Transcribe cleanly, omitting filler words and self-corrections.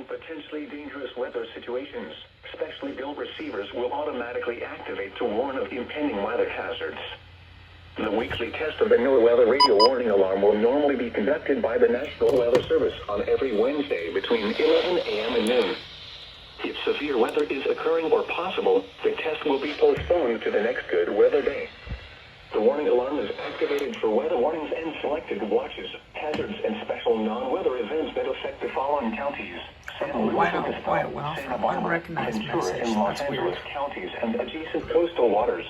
potentially dangerous weather situations. Specially built receivers will automatically activate to warn of impending weather hazards. The weekly test of the NOAA Weather Radio Warning Alarm will normally be conducted by the National Weather Service on every Wednesday between 11 a.m. and noon. If severe weather is occurring or possible, the test will be postponed to the next good weather day. The warning alarm is activated for weather warnings and selected watches, hazards, and special non-weather events that affect the following counties: Santa Lucia, Santa Barbara, Ventura, and Los Angeles counties and adjacent coastal waters.